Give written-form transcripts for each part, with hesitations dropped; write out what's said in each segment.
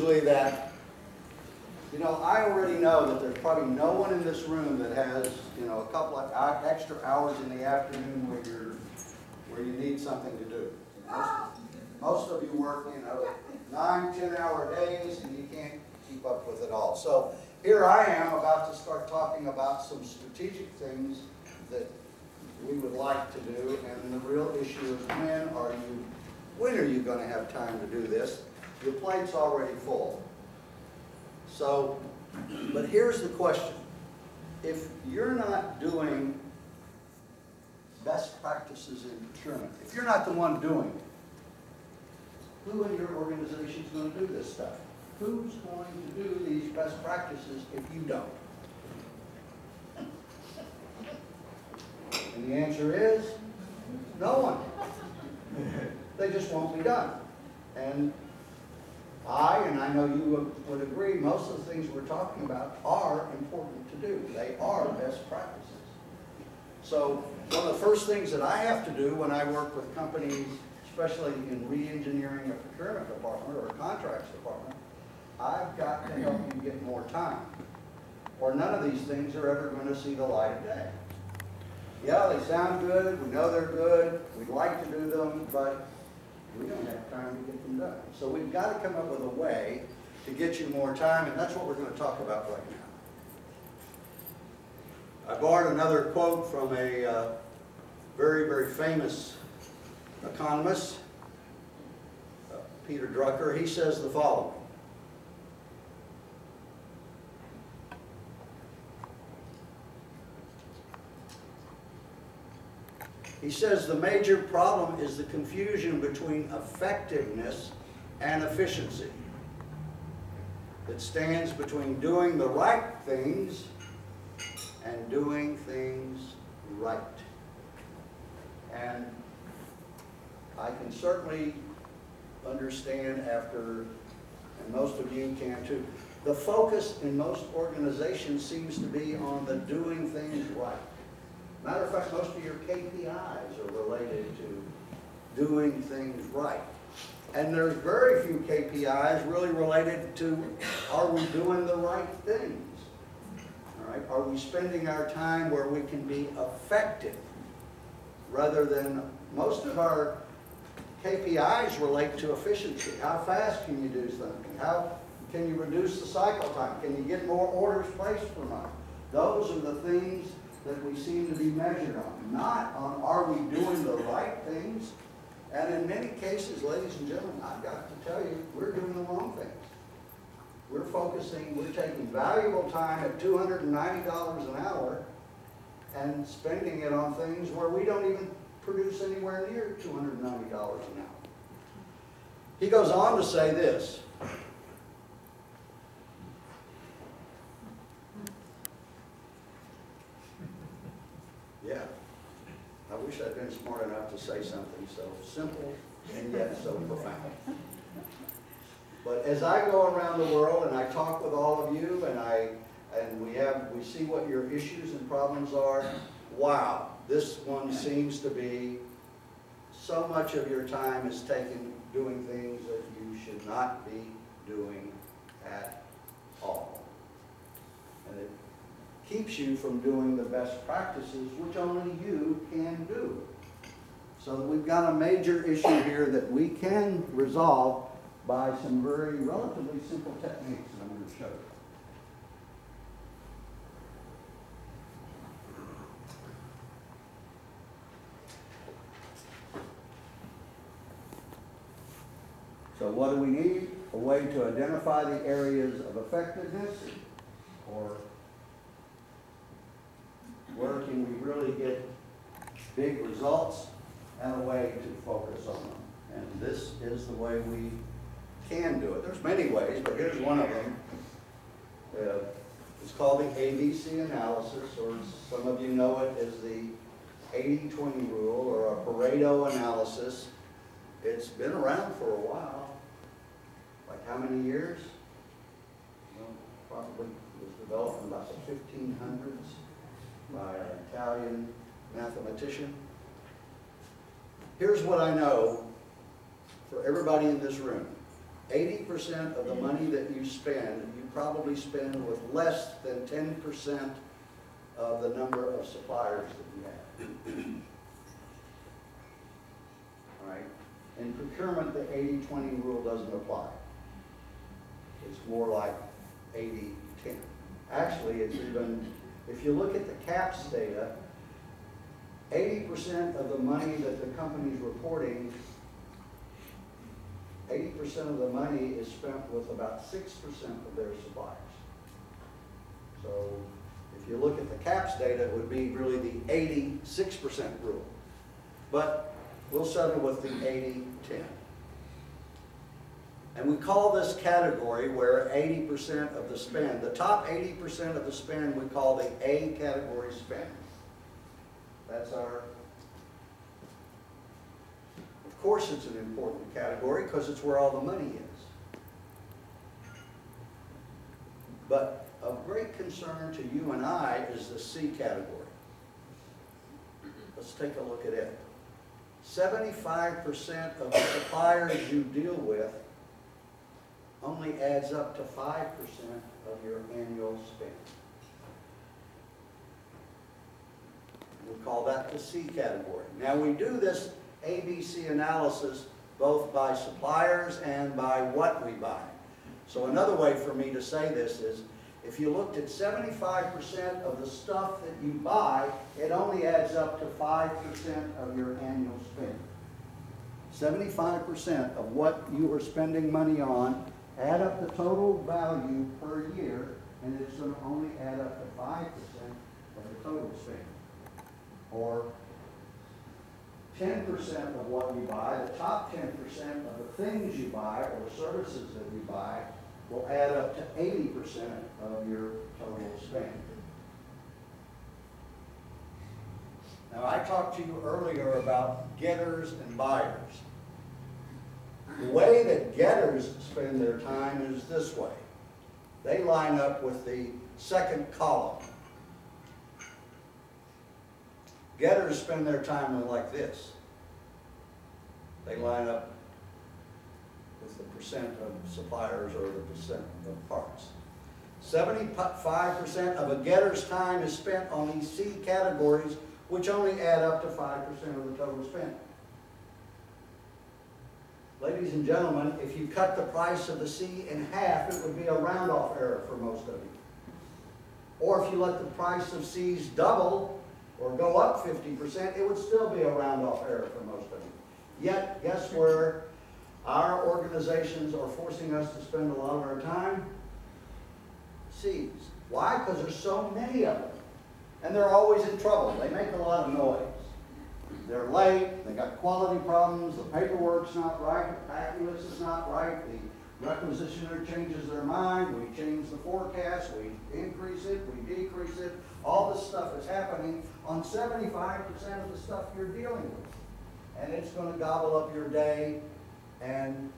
usually that, you know, I already know that there's probably no one in this room that has, you know, a couple of extra hours in the afternoon where you need something to do. Most of you work, you know, 9, 10-hour days, and you can't keep up with it all. So here I am about to start talking about some strategic things that we would like to do, and the real issue is when are you going to have time to do this? Your plate's already full. So, but here's the question. If you're not doing best practices in procurement, if you're not the one doing it, who in your organization is going to do this stuff? Who's going to do these best practices if you don't? And the answer is no one. They just won't be done. And I know you would agree, most of the things we're talking about are important to do. They are best practices. So one of the first things that I have to do when I work with companies, especially in re-engineering a procurement department or a contracts department, I've got to help you get more time, or none of these things are ever going to see the light of day. Yeah, they sound good, we know they're good, we'd like to do them, but we don't have time to get them done. So we've got to come up with a way to get you more time, and that's what we're going to talk about right now. I borrowed another quote from a very, very famous economist, Peter Drucker. He says the following: he says the major problem is the confusion between effectiveness and efficiency. It stands between doing the right things and doing things right. And I can certainly understand after, and most of you can too, the focus in most organizations seems to be on the doing things right. Matter of fact, most of your KPIs are related to doing things right. And there's very few KPIs really related to, are we doing the right things? All right? Are we spending our time where we can be effective? Rather than, most of our KPIs relate to efficiency. How fast can you do something? How can you reduce the cycle time? Can you get more orders placed per month? Those are the things that we seem to be measured on, not on are we doing the right things. And in many cases, ladies and gentlemen, I've got to tell you, we're doing the wrong things. We're taking valuable time at $290 an hour and spending it on things where we don't even produce anywhere near $290 an hour. He goes on to say this: yeah, I wish I'd been smart enough to say something so simple and yet so profound. But as I go around the world and I talk with all of you, and we see what your issues and problems are, wow, this one seems to be so much of your time is taken doing things that you should not be doing at all. And it keeps you from doing the best practices, which only you can do. So we've got a major issue here that we can resolve by some very relatively simple techniques that I'm going to show you. So what do we need? A way to identify the areas of effectiveness, or where can we really get big results, and a way to focus on them. And this is the way we can do it. There's many ways, but here's one of them. It's called the ABC analysis, or some of you know it as the 80-20 rule, or a Pareto analysis. It's been around for a while. Like how many years? Well, probably was developed in about the 1500s by an Italian mathematician. Here's what I know for everybody in this room. 80% of the money that you spend, you probably spend with less than 10% of the number of suppliers that you have. All right? In procurement, the 80-20 rule doesn't apply. It's more like 80-10. Actually, it's even, if you look at the CAPS data, 80% of the money that the company's reporting, 80% of the money is spent with about 6% of their suppliers. So if you look at the CAPS data, it would be really the 86% rule. But we'll settle with the 80-10. And we call this category where 80% of the spend, the top 80% of the spend, we call the A category spend. That's our, of course it's an important category because it's where all the money is. But of great concern to you and I is the C category. Let's take a look at it. 75% of the suppliers you deal with only adds up to 5% of your annual spend. We call that the C category. Now we do this ABC analysis both by suppliers and by what we buy. So another way for me to say this is, if you looked at 75% of the stuff that you buy, it only adds up to 5% of your annual spend. 75% of what you are spending money on, add up the total value per year, and it's going to only add up to 5% of the total spend. Or 10% of what you buy, the top 10% of the things you buy or services that you buy will add up to 80% of your total spend. Now, I talked to you earlier about getters and buyers. The way that getters spend their time is this way. They line up with the second column. Getters spend their time like this. They line up with the percent of suppliers or the percent of parts. 75% of a getter's time is spent on these C categories, which only add up to 5% of the total spend. Ladies and gentlemen, if you cut the price of the C in half, it would be a round-off error for most of you. Or if you let the price of C's double or go up 50%, it would still be a round-off error for most of you. Yet, guess where our organizations are forcing us to spend a lot of our time? C's. Why? Because there's so many of them. And they're always in trouble. They make a lot of noise. They're late, they got quality problems, the paperwork's not right, the packing list is not right, the requisitioner changes their mind, we change the forecast, we increase it, we decrease it. All this stuff is happening on 75% of the stuff you're dealing with. And it's going to gobble up your day, and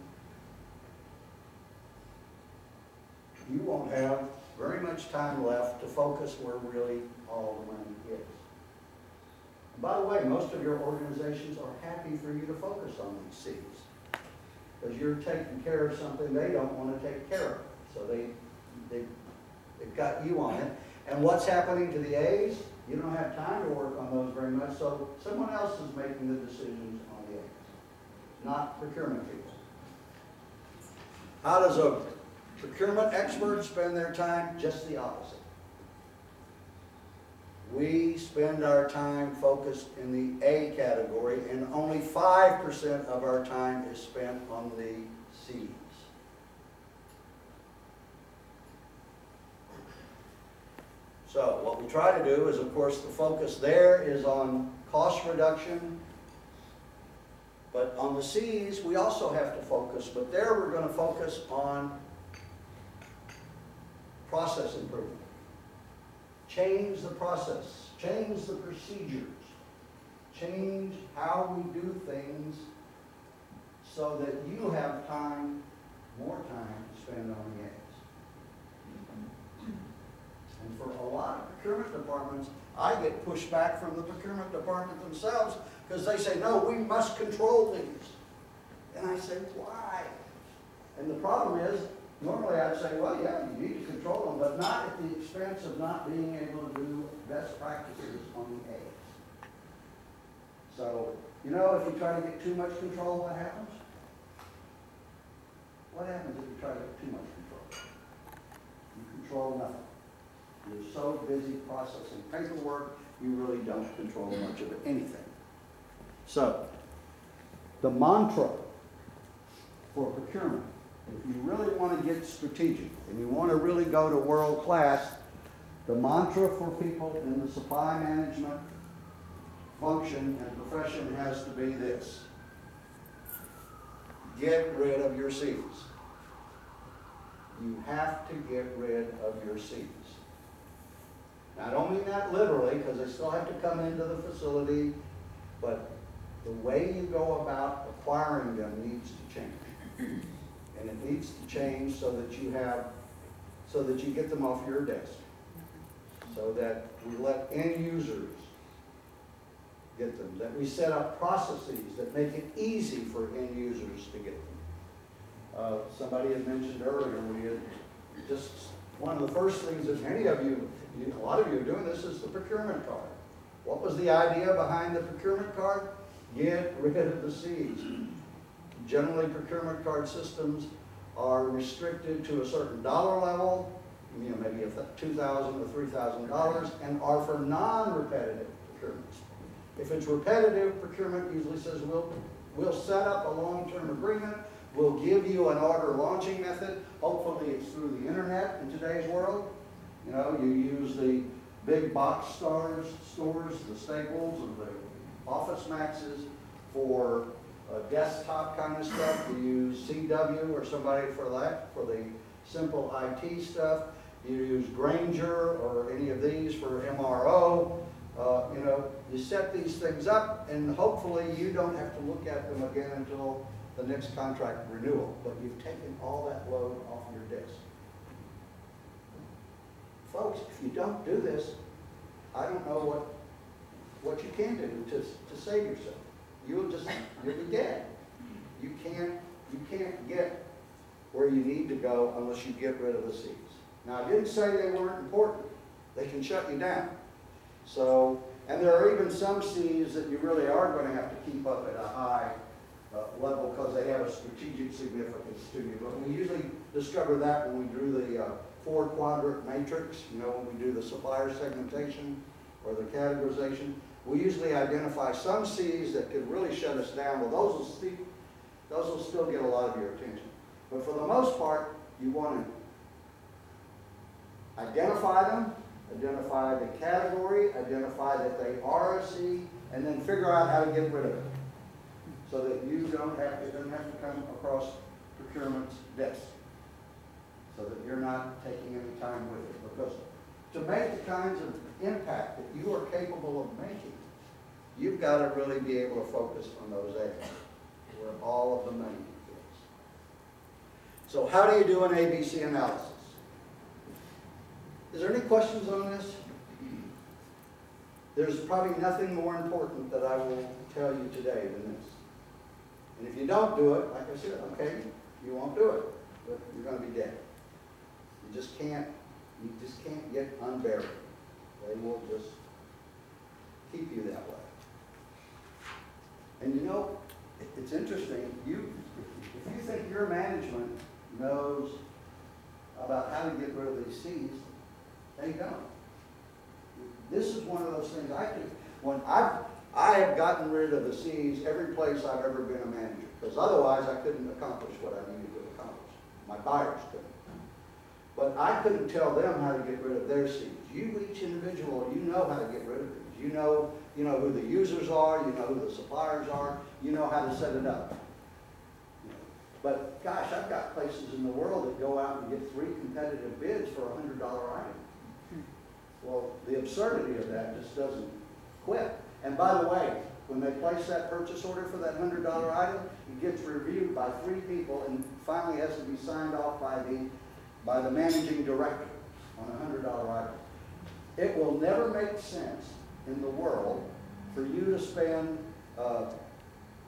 you won't have very much time left to focus where really all the money is. And by the way, most of your organizations are happy for you to focus on these C's, because you're taking care of something they don't want to take care of. So they've got you on it. And what's happening to the A's? You don't have time to work on those very much, so someone else is making the decisions on the A's, not procurement people. How does a procurement expert spend their time? Just the opposite. We spend our time focused in the A category, and only 5% of our time is spent on the C's. So what we try to do is, of course, the focus there is on cost reduction. But on the C's, we also have to focus, but there we're going to focus on process improvement. Change the process, change the procedures, change how we do things so that you have time, more time to spend on the A's. And for a lot of procurement departments, I get pushback from the procurement department themselves because they say, no, we must control these. And I say, why? And the problem is, normally I'd say, well, yeah, you need to control them, but not at the expense of not being able to do best practices on the eggs. So, you know, if you try to get too much control, what happens? What happens if you try to get too much control? You control nothing. You're so busy processing paperwork, you really don't control much of anything. So, the mantra for procurement, if you really want to get strategic and you want to really go to world class, the mantra for people in the supply management function and profession has to be this: get rid of your C's. You have to get rid of your C's. Now, I don't mean that literally, because they still have to come into the facility, but the way you go about acquiring them needs to change. And it needs to change so that you get them off your desk. So that we let end users get them, that we set up processes that make it easy for end users to get them. Somebody had mentioned earlier, we had just one of the first things that many of you, a lot of you are doing this, is the procurement card. What was the idea behind the procurement card? Get rid of the C's. Generally, procurement card systems are restricted to a certain dollar level, you know, maybe $2,000 or $3,000, and are for non-repetitive procurements. If it's repetitive, procurement usually says, we'll set up a long-term agreement, we'll give you an order launching method. Hopefully it's through the internet in today's world. You know, you use the big box stores, the Staples and the Office Maxes for desktop kind of stuff. You use CW or somebody for that, for the simple IT stuff. You use Granger or any of these for MRO. You know, you set these things up, and hopefully you don't have to look at them again until the next contract renewal. But you've taken all that load off your desk. Folks, if you don't do this, I don't know what you can do to save yourself. You'll be dead. You can't get where you need to go unless you get rid of the C's. Now, I didn't say they weren't important. They can shut you down. So, and there are even some C's that you really are going to have to keep up at a high level because they have a strategic significance to you. But we usually discover that when we do the 4-quadrant matrix, you know, when we do the supplier segmentation or the categorization. We usually identify some C's that could really shut us down. Well, those will still get a lot of your attention. But for the most part, you want to identify them, identify the category, identify that they are a C, and then figure out how to get rid of it. So that it doesn't have to come across procurement's desk. So that you're not taking any time with it. Because to make the kinds of impact that you are capable of making, you've got to really be able to focus on those areas where all of the money is. So how do you do an ABC analysis? Is there any questions on this? There's probably nothing more important that I will tell you today than this. And if you don't do it, like I said, okay, you won't do it, but you're going to be dead. You just can't get unburied. They will just keep you that way. And you know, it's interesting, if you think your management knows about how to get rid of these C's, they don't. This is one of those things I have gotten rid of the C's every place I've ever been a manager, because otherwise I couldn't accomplish what I needed to accomplish. My buyers couldn't. But I couldn't tell them how to get rid of their C's. You, each individual, you know how to get rid of these. You know who the users are, you know who the suppliers are, you know how to set it up. But gosh, I've got places in the world that go out and get 3 competitive bids for a $100 item. Well, the absurdity of that just doesn't quit. And by the way, when they place that purchase order for that $100 item, it gets reviewed by 3 people and finally has to be signed off by the managing director on a $100 item. It will never make sense in the world for you to spend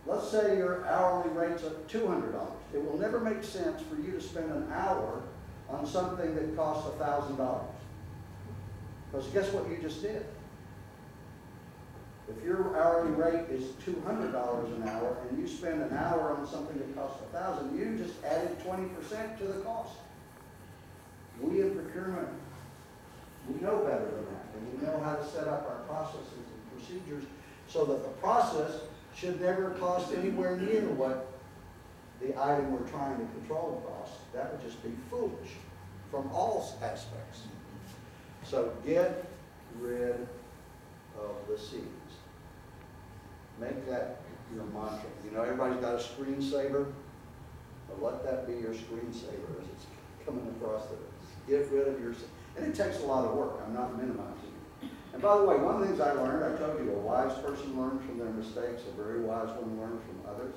let's say your hourly rate's at $200. It will never make sense for you to spend an hour on something that costs $1,000. Because guess what you just did? If your hourly rate is $200 an hour and you spend an hour on something that costs $1,000, you just added 20% to the cost. We in procurement, we know better than that, and we know how to set up our processes and procedures so that the process should never cost anywhere near what the item we're trying to control costs. That would just be foolish from all aspects. So get rid of the C's. Make that your mantra. You know, everybody's got a screensaver. But let that be your screensaver as it's coming across there. Get rid of your, and it takes a lot of work. I'm not minimizing it. And by the way, one of the things I learned, I told you, a wise person learns from their mistakes, a very wise one learns from others.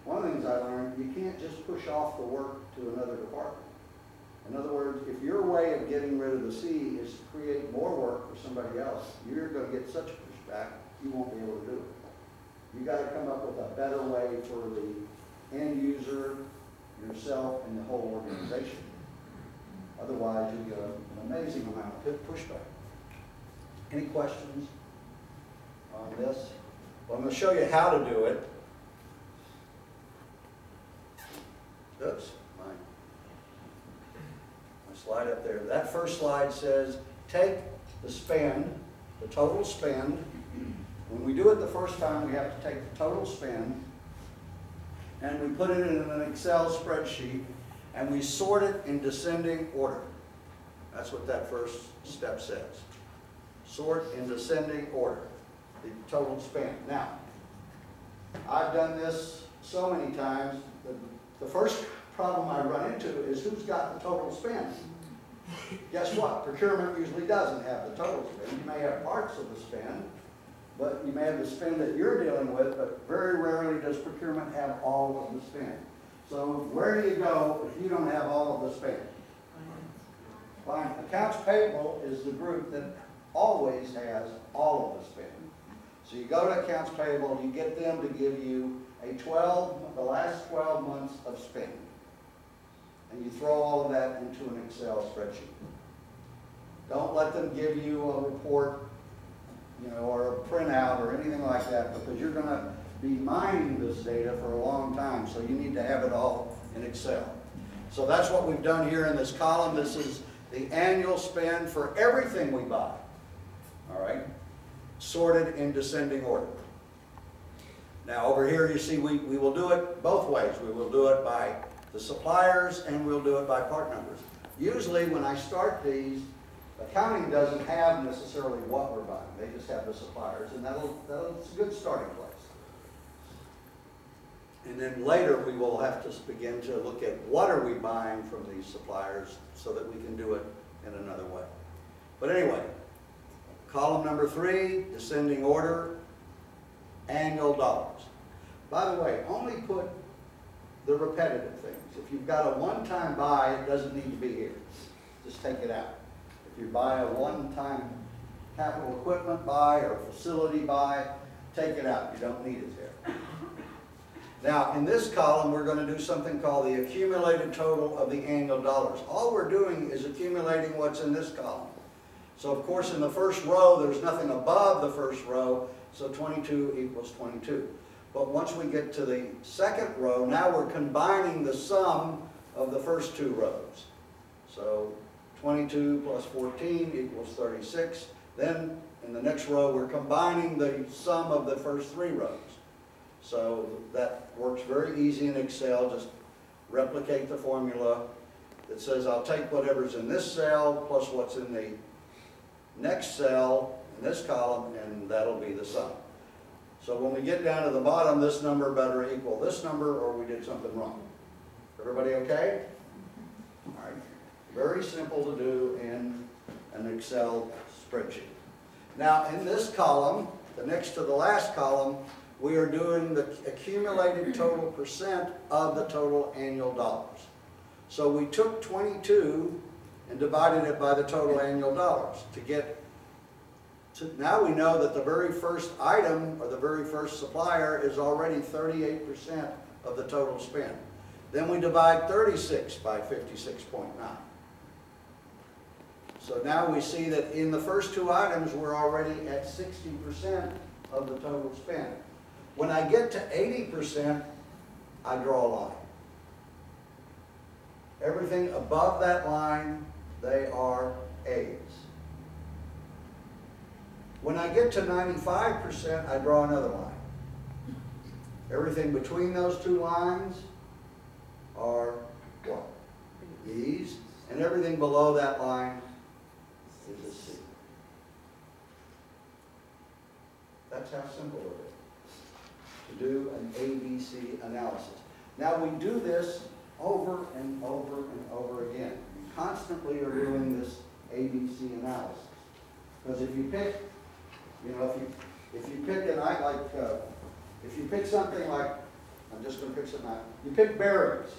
One of the things I learned, you can't just push off the work to another department. In other words, if your way of getting rid of the C is to create more work for somebody else, you're going to get such pushback, you won't be able to do it. You got to come up with a better way for the end user, yourself, and the whole organization. Otherwise, you get an amazing amount of pushback. Any questions on this? Well, I'm going to show you how to do it. Oops, my slide up there. That first slide says, take the spend, the total spend. When we do it the first time, we have to take the total spend, and we put it in an Excel spreadsheet, and we sort it in descending order. That's what that first step says. Sort in descending order, the total spend. Now, I've done this so many times. The first problem I run into is who's got the total spend. Guess what? Procurement usually doesn't have the total spend. You may have parts of the spend, but you may have the spend that you're dealing with, but very rarely does procurement have all of the spend. So where do you go if you don't have all of the spend? Fine. Accounts payable is the group that always has all of the spend. So you go to accounts payable, you get them to give you the last 12 months of spend. And you throw all of that into an Excel spreadsheet. Don't let them give you a report, or a printout or anything like that, because you're going to be mining this data for a long time, so you need to have it all in Excel. So that's what we've done here in this column. This is the annual spend for everything we buy. All right? Sorted in descending order. Now over here you see we will do it both ways. We will do it by the suppliers and we'll do it by part numbers. Usually when I start these, accounting doesn't have necessarily what we're buying. They just have the suppliers, and that's a good starting place. And then later we will have to begin to look at what are we buying from these suppliers so that we can do it in another way. But anyway, column number 3, descending order, annual dollars. By the way, only put the repetitive things. If you've got a one-time buy, it doesn't need to be here. Just take it out. If you buy a one-time capital equipment buy or facility buy, take it out. You don't need it there. Now, in this column, we're going to do something called the accumulated total of the annual dollars. All we're doing is accumulating what's in this column. So, of course, in the first row, there's nothing above the first row, so 22 equals 22. But once we get to the second row, now we're combining the sum of the first 2 rows. So 22 plus 14 equals 36. Then in the next row, we're combining the sum of the first 3 rows. So that works very easy in Excel. Just replicate the formula that says I'll take whatever's in this cell plus what's in the next cell in this column, and that'll be the sum. So when we get down to the bottom, this number better equal this number, or we did something wrong. Everybody okay? All right. Very simple to do in an Excel spreadsheet. Now in this column, the next to the last column, we are doing the accumulated total percent of the total annual dollars. So we took 22 and divided it by the total annual dollars to get So now we know that the very first item or the very first supplier is already 38% of the total spend. Then we divide 36 by 56.9. So now we see that in the first two items, we're already at 60% of the total spend. When I get to 80%, I draw a line. Everything above that line, they are A's. When I get to 95%, I draw another line. Everything between those two lines are what? B's. And everything below that line is a C. That's how simple it is to do an ABC analysis. Now we do this over and over and over again. You constantly are doing this ABC analysis. Because if you pick, you know, if you pick an if you pick something like, I'm just going to pick something out. You pick bearings.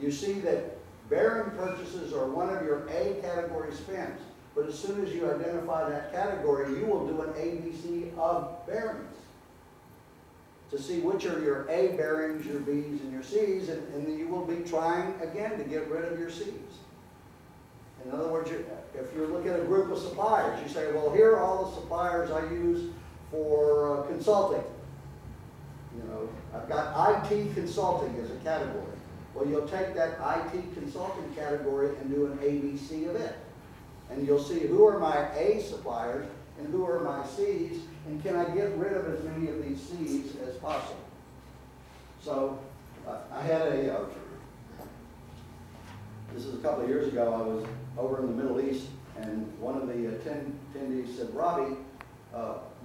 You see that bearing purchases are one of your A category spends. But as soon as you identify that category, you will do an ABC of bearings to see which are your A bearings, your B's, and your C's, and then you will be trying again to get rid of your C's. In other words, if you're looking at a group of suppliers, you say, well, here are all the suppliers I use for consulting. You know, I've got IT consulting as a category. Well, you'll take that IT consulting category and do an ABC of it. And you'll see who are my A suppliers and who are my C's, and can I get rid of as many of these C's as possible. So I had this is a couple of years ago, I was over in the Middle East, and one of the attendees said, Robbie,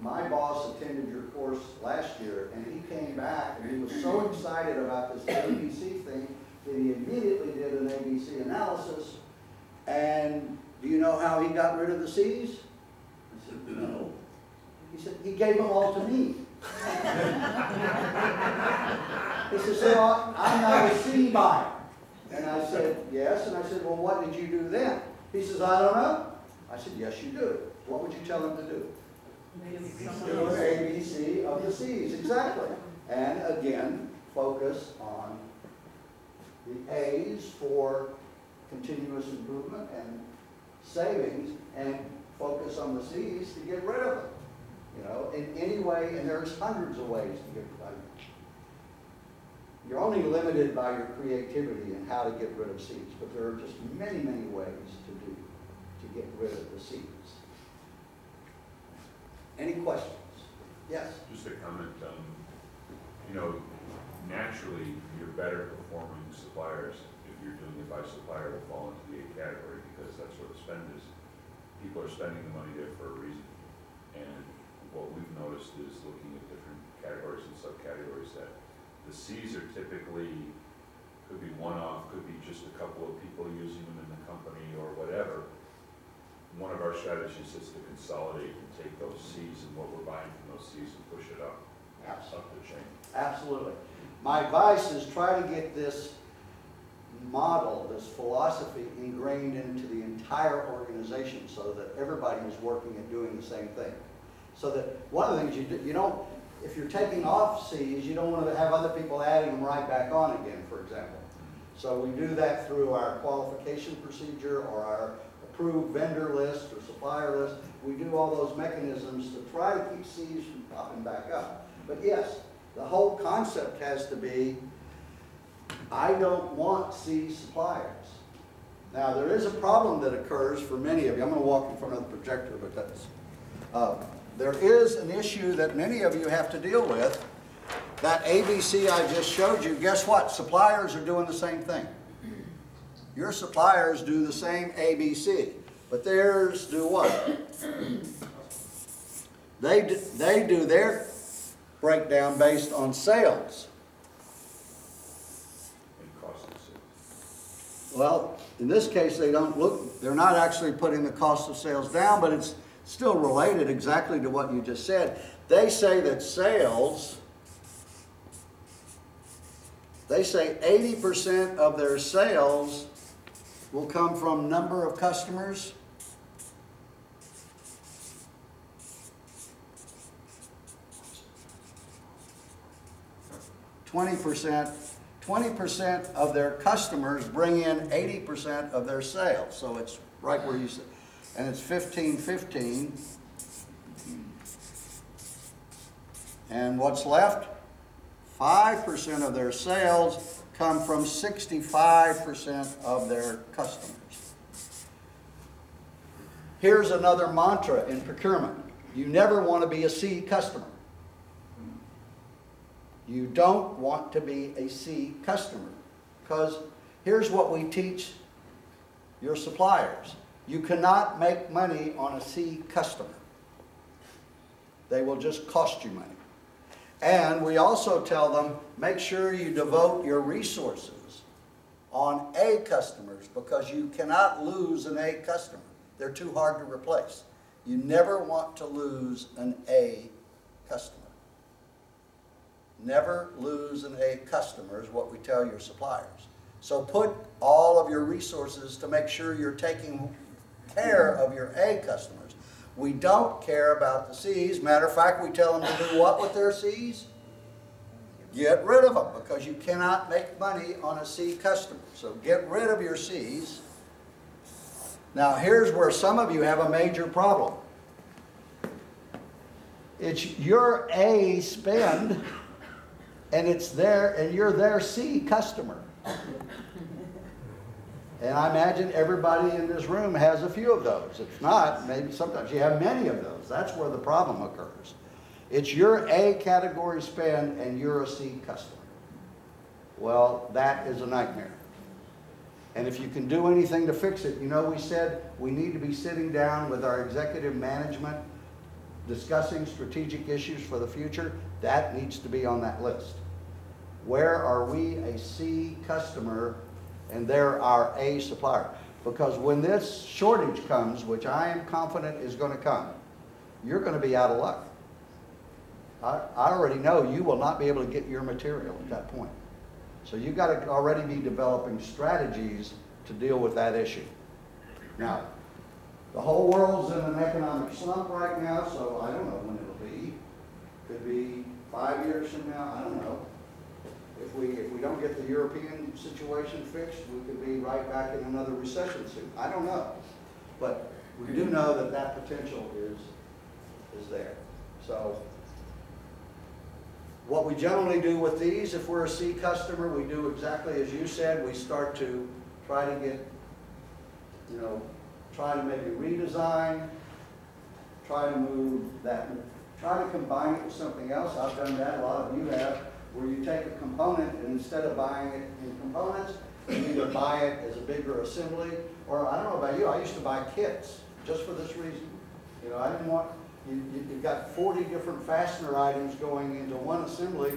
my boss attended your course last year, and he came back, and he was so excited about this ABC thing that he immediately did an ABC analysis. And do you know how he got rid of the C's? I said, no. He said, he gave them all to me. He said, so I'm not a C buyer. And I said, yes. And I said, well, what did you do then? He says, I don't know. I said, yes, you do. What would you tell him to do? Do an ABC of the C's, exactly. And again, focus on the A's for continuous improvement and savings, and focus on the C's to get rid of them. You know, in any way, and there's hundreds of ways to get rid of them. You're only limited by your creativity and how to get rid of C's, but there are just many, many ways to get rid of the C's. Any questions? Yes? Just a comment, you know, naturally, your better performing suppliers, if you're doing it by supplier, will fall into the A category, because that's where the spend is. People are spending the money there for a reason. And what we've noticed is, looking at different categories and subcategories, that the C's are typically, could be one-off, could be just a couple of people using them in the company or whatever. One of our strategies is to consolidate and take those C's and what we're buying from those C's and push it up the chain. Absolutely. My advice is try to get this model, this philosophy ingrained into the entire organization so that everybody is working at doing the same thing. So that one of the things you don't, if you're taking off C's, you don't want to have other people adding them right back on again, for example. So we do that through our qualification procedure or our approved vendor list or supplier list. We do all those mechanisms to try to keep C's from popping back up. But yes, the whole concept has to be, I don't want C suppliers. Now there is a problem that occurs for many of you. I'm going to walk in front of the projector, but that's, there is an issue that many of you have to deal with. That ABC I just showed you, guess what? Suppliers are doing the same thing. Your suppliers do the same ABC, but theirs do what? They do their breakdown based on sales. And cost of sales. Well, in this case, they don't look, they're not actually putting the cost of sales down, but it's still related exactly to what you just said. They say that sales, they say 80% of their sales will come from number of customers 20%. 20% of their customers bring in 80% of their sales. So it's right where you said, and it's 15-15. And what's left? 5% of their sales come from 65% of their customers. Here's another mantra in procurement. You never want to be a C customer. You don't want to be a C customer, because here's what we teach your suppliers. You cannot make money on a C customer. They will just cost you money. And we also tell them, make sure you devote your resources on A customers, because you cannot lose an A customer. They're too hard to replace. You never want to lose an A customer. Never lose an A customer is what we tell your suppliers. So put all of your resources to make sure you're taking care of your A customers. We don't care about the C's. Matter of fact, we tell them to do what with their C's? Get rid of them, because you cannot make money on a C customer. So get rid of your C's. Now here's where some of you have a major problem. It's your A spend, and it's there, and you're their C customer. And I imagine everybody in this room has a few of those. If not, maybe sometimes you have many of those. That's where the problem occurs. It's your A category spend, and you're a C customer. Well, that is a nightmare. And if you can do anything to fix it, you know, we said we need to be sitting down with our executive management, discussing strategic issues for the future. That needs to be on that list. Where are we a C customer and they're our A supplier? Because when this shortage comes, which I am confident is going to come, you're going to be out of luck. I already know you will not be able to get your material at that point. So you've got to already be developing strategies to deal with that issue. Now, the whole world's in an economic slump right now, so I don't know when it'll be. Could be 5 years from now, I don't know. If we don't get the European situation fixed, we could be right back in another recession soon. I don't know. But we do know that that potential is there. So what we generally do with these, if we're a C customer, we do exactly as you said. We start to try to get, you know, try to maybe redesign, try to move that, try to combine it with something else. I've done that, a lot of you have, where you take a component and instead of buying it in components, you either buy it as a bigger assembly, or I don't know about you, I used to buy kits just for this reason. You know, I didn't want, you've got 40 different fastener items going into one assembly,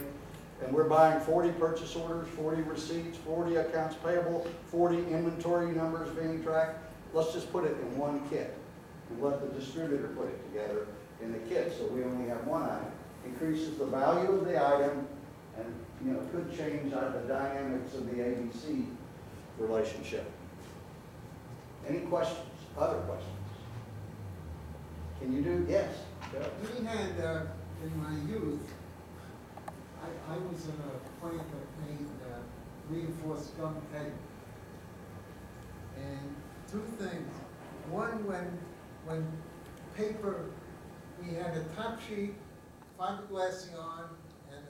and we're buying 40 purchase orders, 40 receipts, 40 accounts payable, 40 inventory numbers being tracked. Let's just put it in one kit and let the distributor put it together in the kit, so we only have one item. Increases the value of the item, and you know, could change the dynamics of the ABC relationship. Any questions? Other questions? Can you do? Yes. We had, in my youth, I was in a plant that made reinforced gum tape. And two things. One, when paper, we had a top sheet, fiberglassing on, and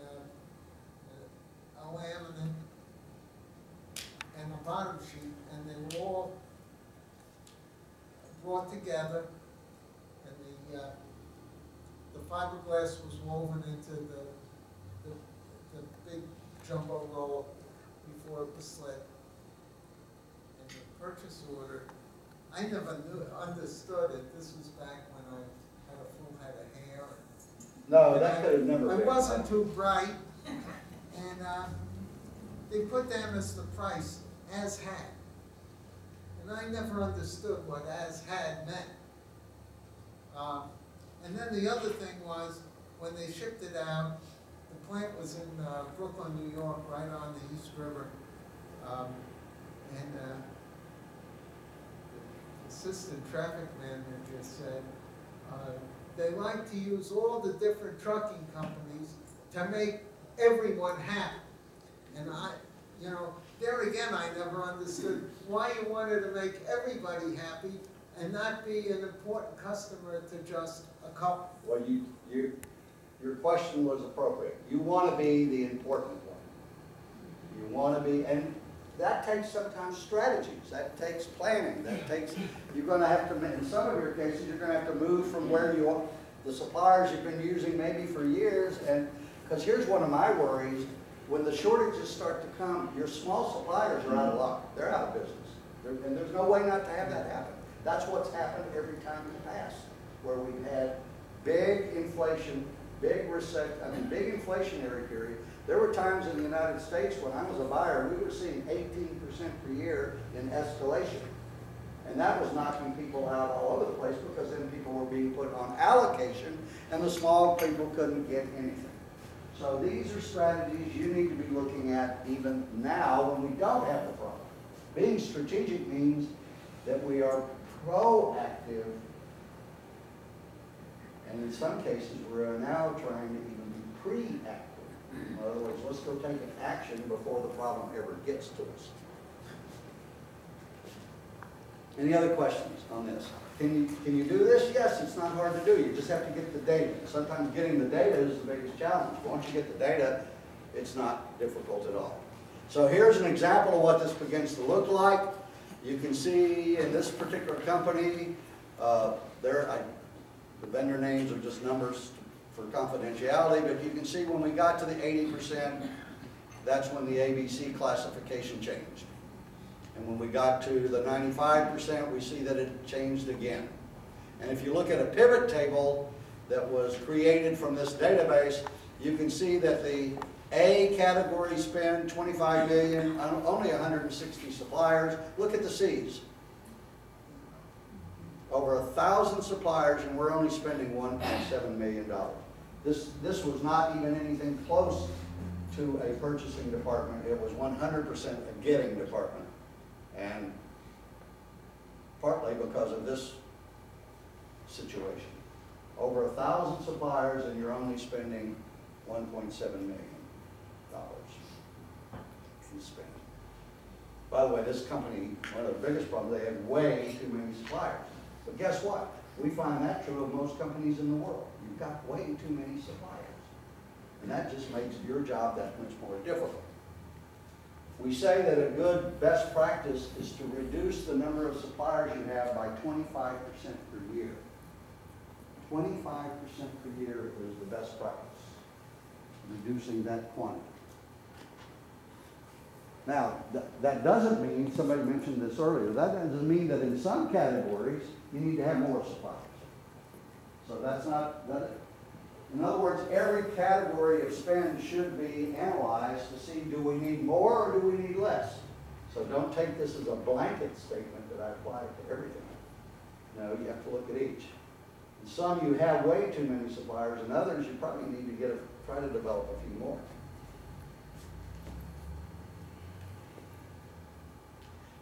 a laminate, and a bottom sheet, and they were all brought together, and the fiberglass was woven into the big jumbo roll before it was slit. And the purchase order, I never understood it. This was back when I had a full head of hair. No, that could have never I been. wasn't too bright, and they put down as the price as had. And I never understood what as had meant. And then the other thing was, when they shipped it out, the plant was in Brooklyn, New York, right on the East River. And the assistant traffic manager said, they like to use all the different trucking companies to make everyone happy. And there again, I never understood why you wanted to make everybody happy and not be an important customer to just a couple. Well, your question was appropriate. You want to be the important one. You want to be, and that takes sometimes strategies, that takes planning, that takes, you're going to have to, in some of your cases, you're going to have to move from where you are, the suppliers you've been using maybe for years, and, because here's one of my worries, when the shortages start to come, your small suppliers are out of luck, they're out of business, and there's no way not to have that happen. That's what's happened every time in the past, where we've had big inflation, big inflationary period. There were times in the United States when I was a buyer, we were seeing 18% per year in escalation. And that was knocking people out all over the place because then people were being put on allocation and the small people couldn't get anything. So these are strategies you need to be looking at even now when we don't have the problem. Being strategic means that we are proactive, and in some cases we're now trying to even be pre-active. In other words, let's go take an action before the problem ever gets to us. Any other questions on this? Can you do this? Yes, it's not hard to do. You just have to get the data. Sometimes getting the data is the biggest challenge. Once you get the data, it's not difficult at all. So here's an example of what this begins to look like. You can see in this particular company, the vendor names are just numbers for confidentiality, but you can see when we got to the 80%, that's when the ABC classification changed. And when we got to the 95%, we see that it changed again. And if you look at a pivot table that was created from this database, you can see that the A category spend 25 million, only 160 suppliers. Look at the C's. Over 1,000 suppliers, and we're only spending $1.7 million. This was not even anything close to a purchasing department. It was 100% a getting department. And partly because of this situation. Over 1,000 suppliers, and you're only spending $1.7 million in spend. By the way, this company, one of the biggest problems, they have way too many suppliers. But guess what? We find that true of most companies in the world. You've got way too many suppliers. And that just makes your job that much more difficult. We say that a good best practice is to reduce the number of suppliers you have by 25% per year. 25% per year is the best practice, reducing that quantity. Now, that doesn't mean, somebody mentioned this earlier, that doesn't mean that in some categories you need to have more suppliers. So that's not, in other words, every category of spend should be analyzed to see, do we need more or do we need less? So don't take this as a blanket statement that I apply to everything. No, you have to look at each. In some you have way too many suppliers, and others you probably need to try to develop a few more.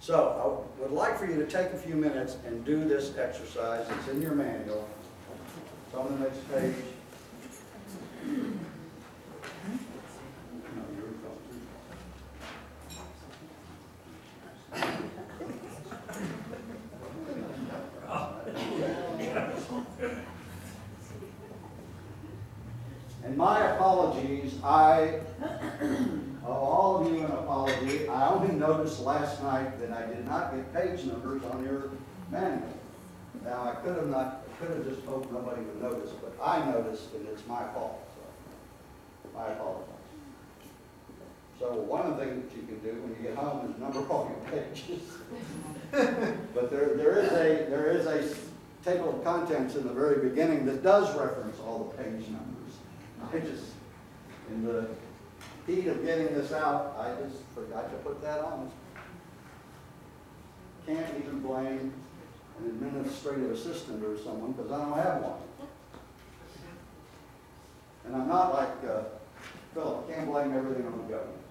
So I would like for you to take a few minutes and do this exercise. It's in your manual. It's on the next page. And my apologies, I owe all of you an apology. I only noticed last night that I did not get page numbers on your manual. Now I could have just hoped nobody would notice, but I noticed, and it's my fault. So I apologize. So one of the things that you can do when you get home is number all your pages. But there is a table of contents in the very beginning that does reference all the page numbers. I just, in the heat of getting this out, I just forgot to put that on. Can't even blame an administrative assistant or someone because I don't have one. And I'm not like Philip, can't blame everything on the government.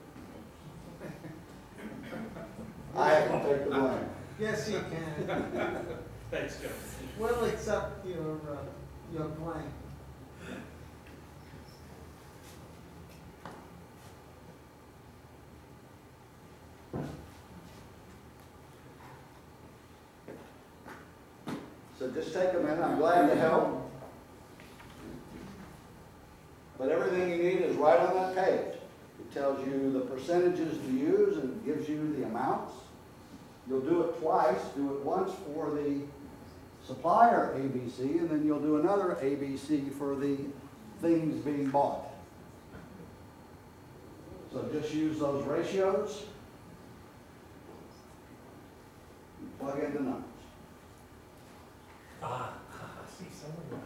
I have to take the blame. Yes, you can. Thanks, Joe. We'll accept your blame. So just take a minute, I'm glad to help. But everything you need is right on that page. It tells you the percentages to use and gives you the amounts. You'll do it twice, do it once for the supplier ABC, and then you'll do another ABC for the things being bought. So just use those ratios. Plug in the numbers. See, someone.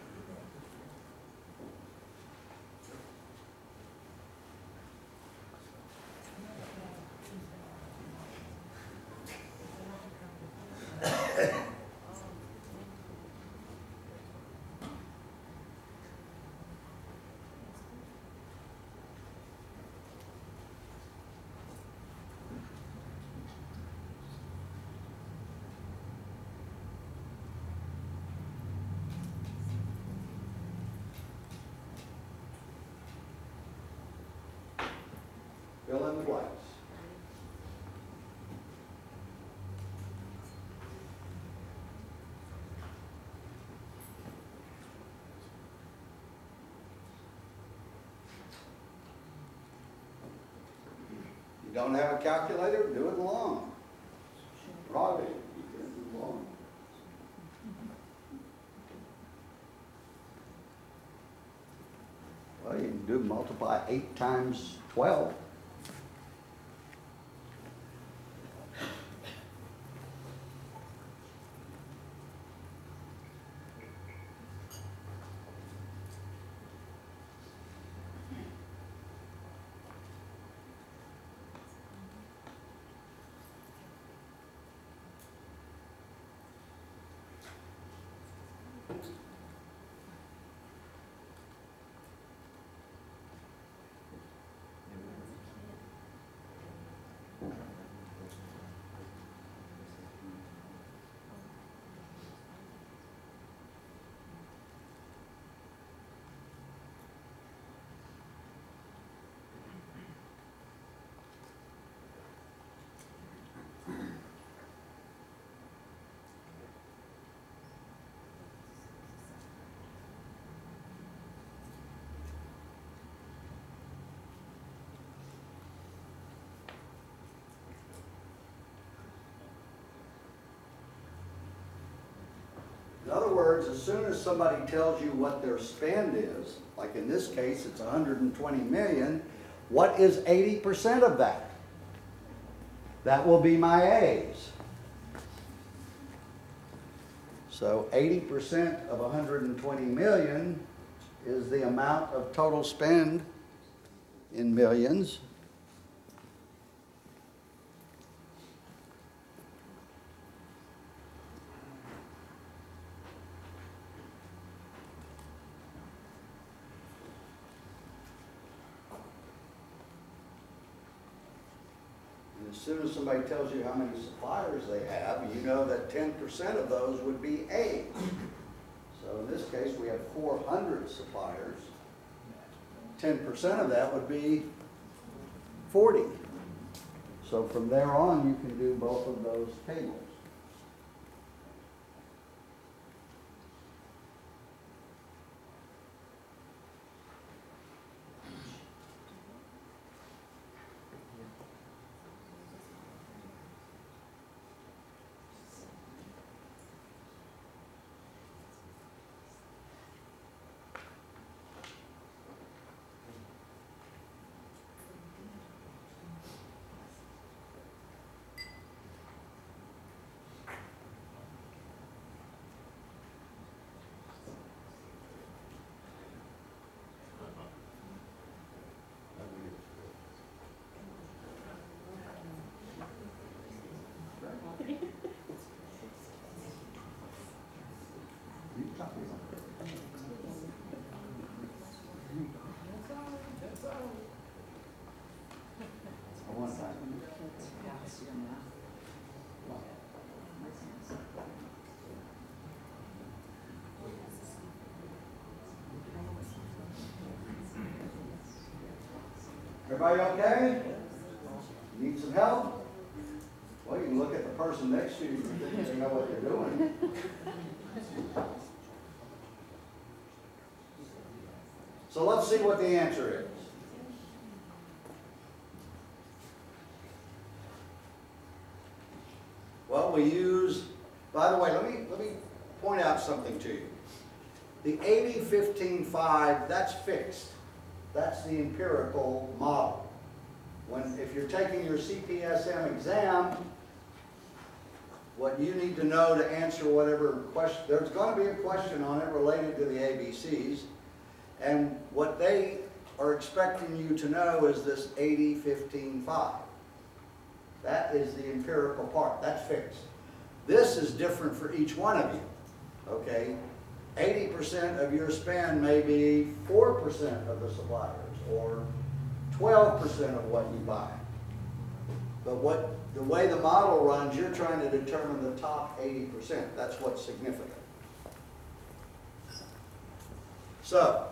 Fill in the blanks. You don't have a calculator? Do it along. Robbie, you can do it along. Well, you can do multiply 8 times 12. In other words, as soon as somebody tells you what their spend is, like in this case, it's 120 million, what is 80% of that? That will be my A's. So 80% of 120 million is the amount of total spend in millions. As soon as somebody tells you how many suppliers they have, you know that 10% of those would be A's. So in this case, we have 400 suppliers. 10% of that would be 40. So from there on, you can do both of those tables. Everybody okay? Need some help? Well, you can look at the person next to you and think they know what they're doing. So let's see what the answer is. Well, we use, by the way, let me point out something to you. The 80-15-5, that's fixed. That's the empirical model. If you're taking your CPSM exam, what you need to know to answer whatever question, there's going to be a question on it related to the ABCs, and what they are expecting you to know is this 80-15-5. That is the empirical part, that's fixed. This is different for each one of you, okay? 80% of your spend may be 4% of the suppliers, or 12% of what you buy. But the way the model runs, you're trying to determine the top 80%. That's what's significant. So,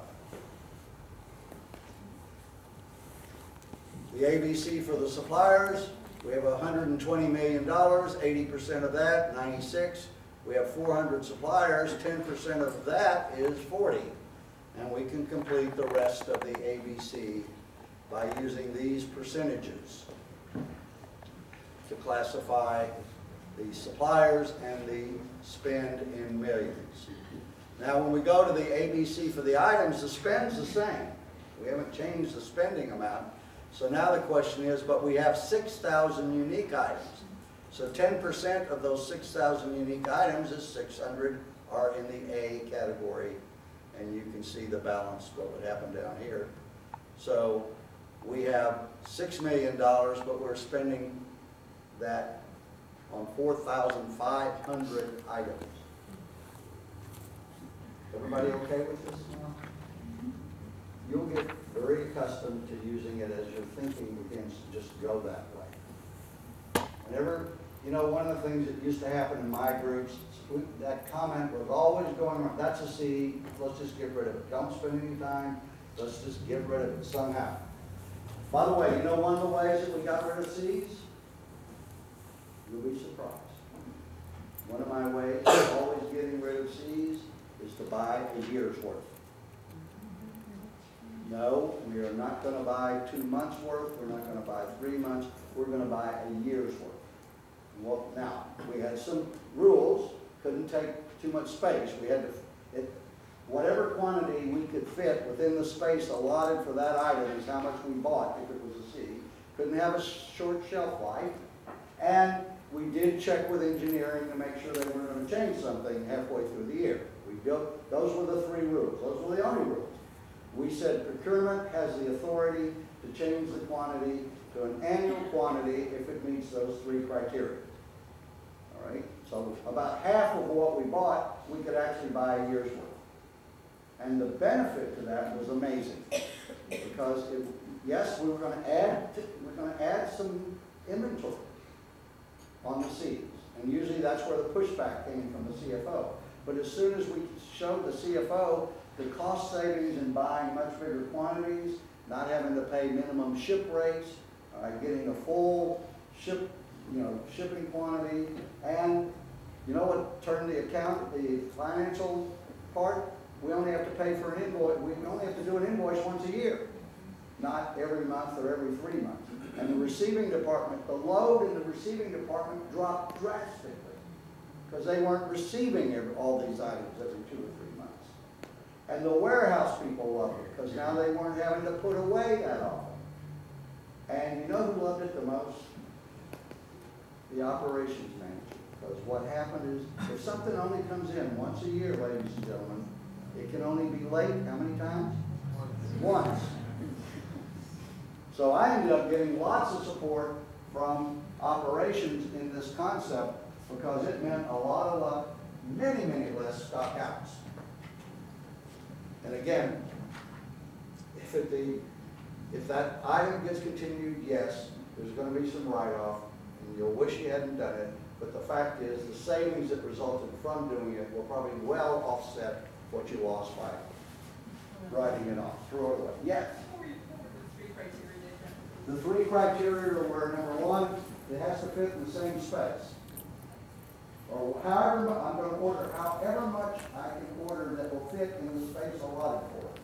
the ABC for the suppliers, we have $120 million, 80% of that, 96. We have 400 suppliers, 10% of that is 40. And we can complete the rest of the ABC by using these percentages to classify the suppliers and the spend in millions. Now when we go to the ABC for the items, the spend's the same. We haven't changed the spending amount. So now the question is, but we have 6,000 unique items. So 10% of those 6,000 unique items is 600 are in the A category. And you can see the balance, what would happen down here. So we have $6 million, but we're spending that on 4,500 items. Everybody okay with this now? You'll get very accustomed to using it as your thinking begins to just go that way. Whenever, you know, one of the things that used to happen in my groups, that comment was always going around, that's a C, let's just get rid of it. Don't spend any time, let's just get rid of it somehow. By the way, you know one of the ways that we got rid of C's? You'll be surprised. One of my ways of always getting rid of C's is to buy a year's worth. No, we are not going to buy 2 months' worth, we're not going to buy 3 months, we're going to buy a year's worth. Well, now, we had some rules, couldn't take too much space. We had to, whatever quantity we could fit within the space allotted for that item is how much we bought if it was a C. Couldn't have a short shelf life. And we did check with engineering to make sure they weren't going to change something halfway through the year. Those were the 3 rules. Those were the only rules. We said procurement has the authority to change the quantity to an annual quantity if it meets those 3 criteria. All right? So about half of what we bought, we could actually buy a year's worth. And the benefit to that was amazing. Because, yes, we were going to add some inventory on the C's. And usually that's where the pushback came from the CFO. But as soon as we showed the CFO the cost savings in buying much bigger quantities, not having to pay minimum ship rates, getting a full shipping quantity, and you know what turned the financial part? We only have to pay for an invoice. We only have to do an invoice once a year, not every month or every 3 months. And the receiving department, the load in the receiving department dropped drastically because they weren't receiving all these items every 2 or 3 months. And the warehouse people loved it because now they weren't having to put away that often. And you know who loved it the most? The operations manager. Because what happened is, if something only comes in once a year, ladies and gentlemen, it can only be late how many times? Once. So I ended up getting lots of support from operations in this concept because it meant a lot of luck, many, many less stock outs. And again, if that item gets continued, yes, there's going to be some write-off, and you'll wish you hadn't done it, but the fact is the savings that resulted from doing it will probably well offset what you lost by writing it off. Throw it away. Yes? The 3 criteria were, number 1, it has to fit in the same space. Or however, I'm going to order however much I can order that will fit in the space allotted for it.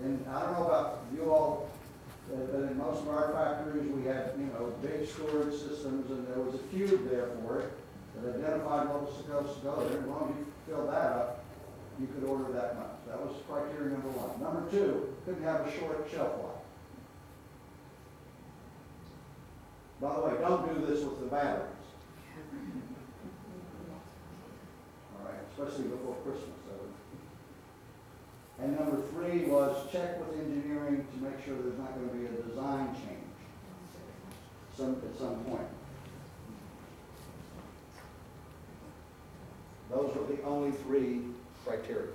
And I don't know about you all, but in most of our factories, we had, big storage systems, and there was a cube there for it that identified what was supposed to go there. As long as you fill that up, you could order that much. That was criteria number one. Number two, couldn't have a short shelf life. By the way, don't do this with the batteries. All right, especially before Christmas. And number three was check with engineering to make sure there's not going to be a design change at some point. Those were the only three criteria.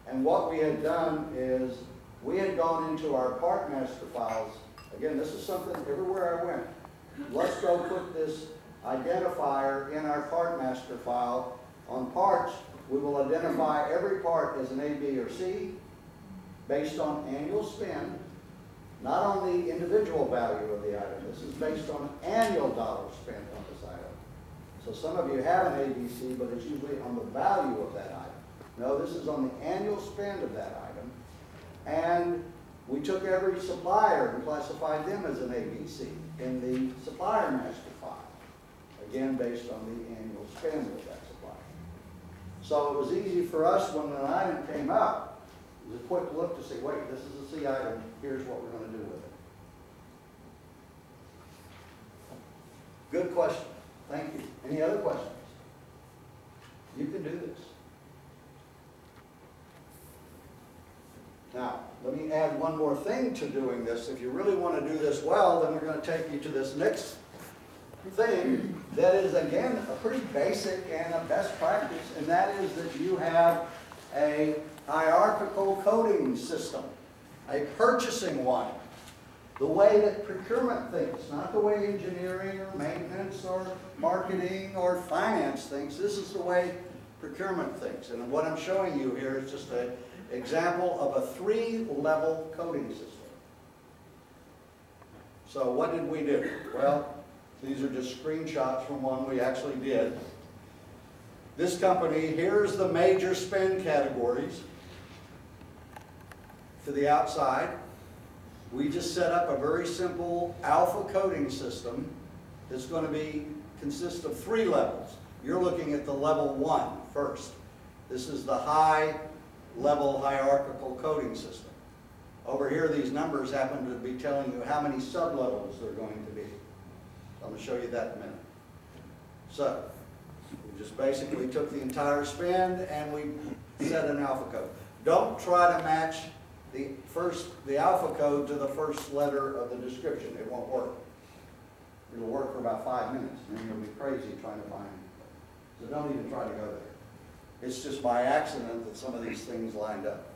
And what we had done is we had gone into our part master files. Again, this is something everywhere I went. Let's go put this identifier in our part master file. On parts, we will identify every part as an A, B, or C based on annual spend, not on the individual value of the item. This is based on annual dollars spent on this item. So some of you have an A, B, C, but it's usually on the value of that item. No, this is on the annual spend of that item. And we took every supplier and classified them as an A, B, C in the supplier master file. Again, based on the annual spend of that supplier. So it was easy for us when an item came up, it was a quick look to say, wait, this is a C item, here's what we're going to do with it. Good question. Thank you. Any other questions? You can do this. Now, let me add one more thing to doing this. If you really want to do this well, then we're going to take you to this next thing that is, again, a pretty basic and a best practice, and that is that you have a hierarchical coding system, a purchasing one, the way that procurement thinks, not the way engineering or maintenance or marketing or finance thinks. This is the way procurement thinks. And what I'm showing you here is just an example of a 3-level coding system. So what did we do? Well, these are just screenshots from one we actually did. This company, here's the major spend categories to the outside. We just set up a very simple alpha coding system that's going to consist of 3 levels. You're looking at the level 1 first. This is the high level hierarchical coding system. Over here, these numbers happen to be telling you how many sub-levels there are going to be. I'm going to show you that in a minute. So, we just basically took the entire spend and we set an alpha code. Don't try to match the alpha code to the first letter of the description. It won't work. It'll work for about 5 minutes, and then you'll be crazy trying to find it. So don't even try to go there. It's just by accident that some of these things lined up.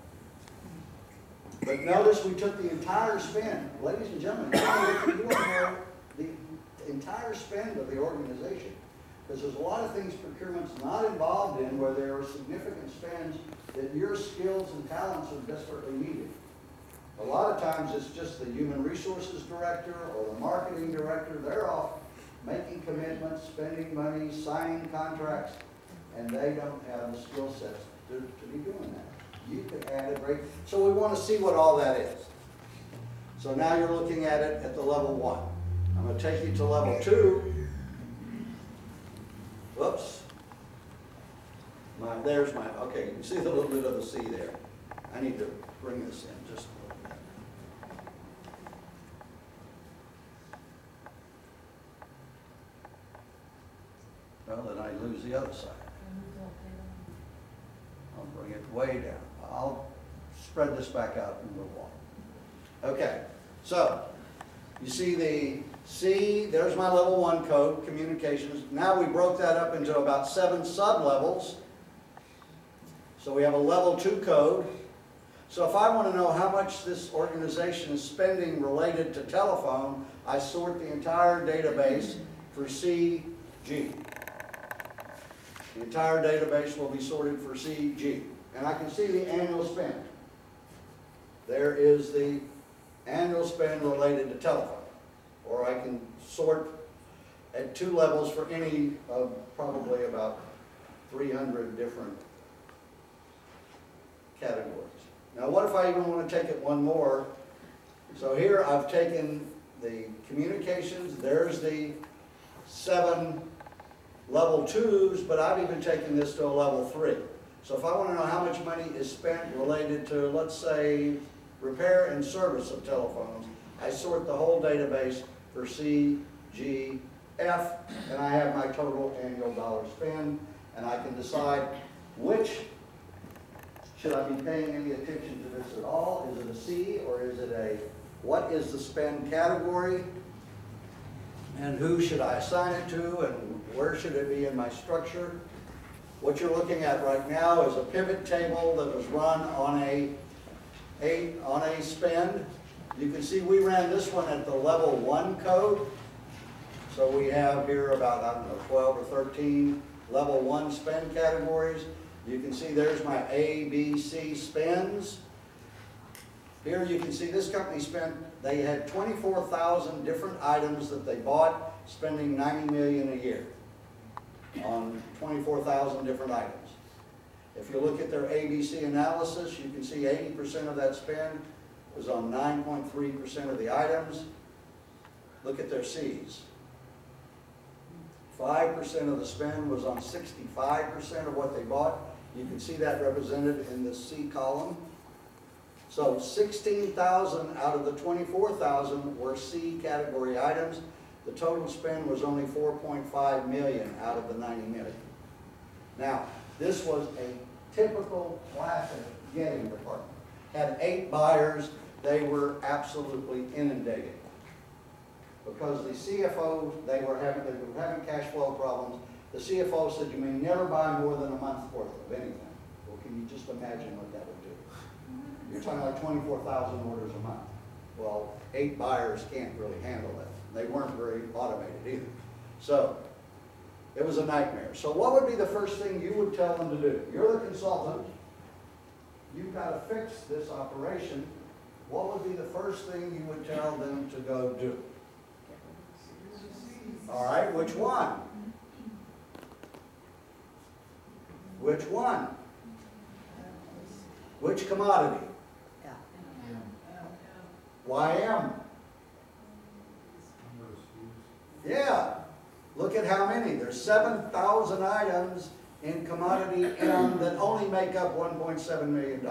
But notice we took the entire spend. Ladies and gentlemen, you want to know the entire spend of the organization. Because there's a lot of things procurement's not involved in where there are significant spends that your skills and talents are desperately needed. A lot of times it's just the human resources director or the marketing director. They're off making commitments, spending money, signing contracts, and they don't have the skill sets to be doing that. You could add a break. So we want to see what all that is. So now you're looking at it at the level 1. I'm going to take you to level 2. Whoops. There's my, okay, you can see the little bit of the C there. I need to bring this in just a little bit. Well, then I lose the other side. I'll bring it way down. I'll spread this back out and move on. Okay, so you see the C, there's my level 1 code, communications. Now we broke that up into about 7 sub-levels. So we have a level 2 code. So if I want to know how much this organization is spending related to telephone, I sort the entire database for CG. The entire database will be sorted for CG. And I can see the annual spend. There is the annual spend related to telephone. Or I can sort at 2 levels for any of probably about 300 different categories. Now, what if I even want to take it one more? So here I've taken the communications, there's the 7 level 2s, but I've even taken this to a level 3. So if I want to know how much money is spent related to, let's say, repair and service of telephones, I sort the whole database for C, G, F, and I have my total annual dollar spend, and I can decide which, should I be paying any attention to this at all? Is it a C or is it a, what is the spend category? And who should I assign it to and where should it be in my structure? What you're looking at right now is a pivot table that was run on a spend. You can see we ran this one at the level 1 code. So we have here about, I don't know, 12 or 13 level 1 spend categories. You can see there's my A, B, C spends. Here you can see this company they had 24,000 different items that they bought, spending $90 million a year on 24,000 different items. If you look at their ABC analysis, you can see 80% of that spend was on 9.3% of the items. Look at their C's. 5% of the spend was on 65% of what they bought. You can see that represented in the C column. So 16,000 out of the 24,000 were C category items. The total spend was only 4.5 million out of the 90 million. Now, this was a typical classic getting department. Had 8 buyers, they were absolutely inundated. Because the CFO, they were having cash flow problems. The CFO said, you may never buy more than a month's worth of anything. Well, can you just imagine what that would do? You're talking like 24,000 orders a month. Well, 8 buyers can't really handle that. They weren't very automated either. So, it was a nightmare. So what would be the first thing you would tell them to do? You're the consultant. You've got to fix this operation. What would be the first thing you would tell them to go do? All right, which one? Which one? Which commodity? YM. Yeah. Look at how many. There's 7,000 items in commodity M that only make up $1.7 million.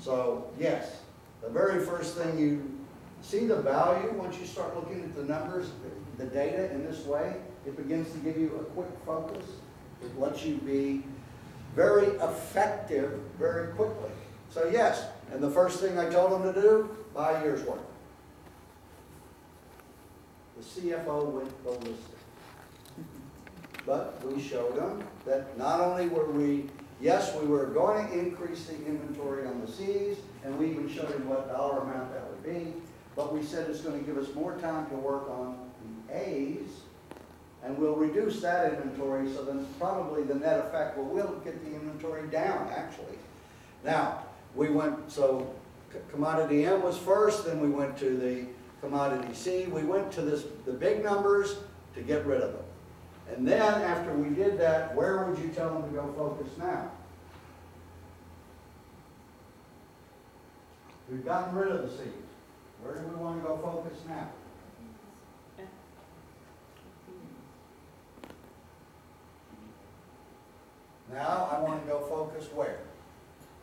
So, yes, the very first thing you see the value once you start looking at the numbers, the data in this way, it begins to give you a quick focus. It lets you be very effective very quickly. So yes, and the first thing I told them to do, buy a year's worth. The CFO went ballistic. But we showed them that not only were we, yes, we were going to increase the inventory on the C's, and we even showed them what dollar amount that would be, but we said it's going to give us more time to work on the A's, and we'll reduce that inventory, so then probably the net effect, well, we'll get the inventory down, actually. Now, we went, so commodity M was first, then we went to the commodity C. We went to the big numbers to get rid of them. And then, after we did that, where would you tell them to go focus now? We've gotten rid of the C's. Where do we want to go focus now? Now I want to go focus where?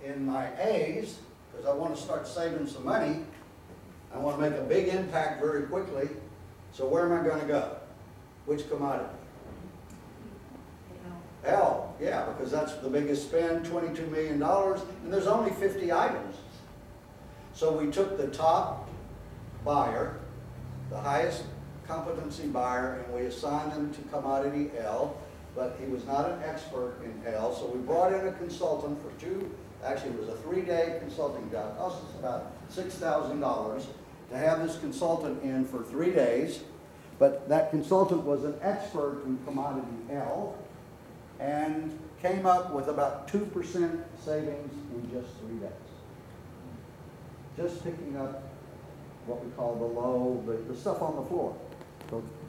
In my A's, because I want to start saving some money. I want to make a big impact very quickly. So where am I going to go? Which commodity? L, yeah, because that's the biggest spend, $22 million, and there's only 50 items. So we took the top buyer, the highest competency buyer, and we assigned them to commodity L, but he was not an expert in L, so we brought in a consultant for actually it was a 3-day consulting job. It cost us about $6,000 to have this consultant in for 3 days, but that consultant was an expert in commodity L, and came up with about 2% savings in just 3 days. Just picking up what we call the stuff on the floor,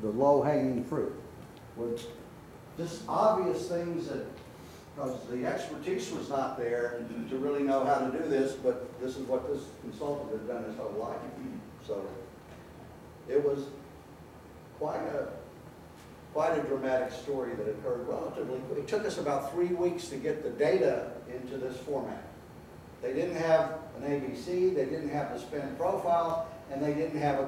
the low-hanging fruit. With just obvious things that because the expertise was not there to really know how to do this, but this is what this consultant had done his whole life. So it was quite a dramatic story that occurred relatively quick. It took us about 3 weeks to get the data into this format. They didn't have an ABC, they didn't have the spend profile, and they didn't have a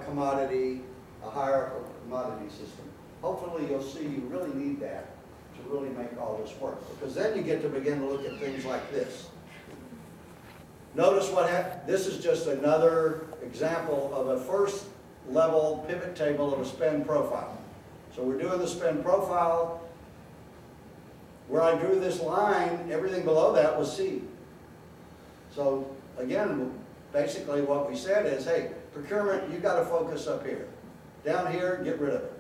hierarchical commodity system. Hopefully you'll see you really need that to really make all this work, because then you get to begin to look at things like this. Notice what happened. This is just another example of a first level pivot table of a spend profile. So we're doing the spend profile. Where I drew this line, everything below that was C. So again, basically what we said is, hey, procurement, you got to focus up here. Down here, get rid of it.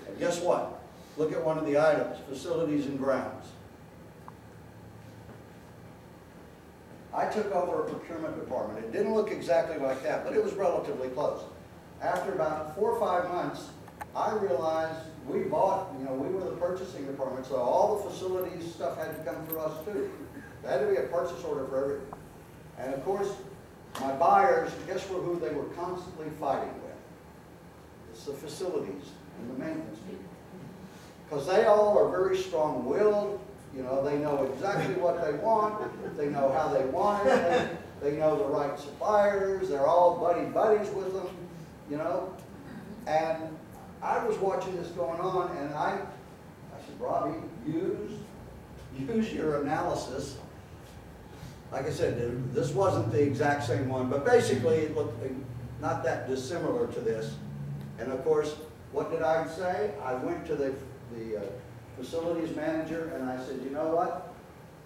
And guess what? Look at one of the items, facilities and grounds. I took over a procurement department. It didn't look exactly like that, but it was relatively close. After about 4 or 5 months, I realized we bought, we were the purchasing department, so all the facilities stuff had to come through us too. There had to be a purchase order for everything. And of course, my buyers, guess who they were constantly fighting with? It's the facilities and the maintenance people. Because they all are very strong-willed, they know exactly what they want, they know how they want it, they know the right suppliers, they're all buddies with them, And I was watching this going on, and I said, Robbie, use your analysis. Like I said, this wasn't the exact same one, but basically it looked not that dissimilar to this. And of course, what did I say? I went to the facilities manager and I said, you know what?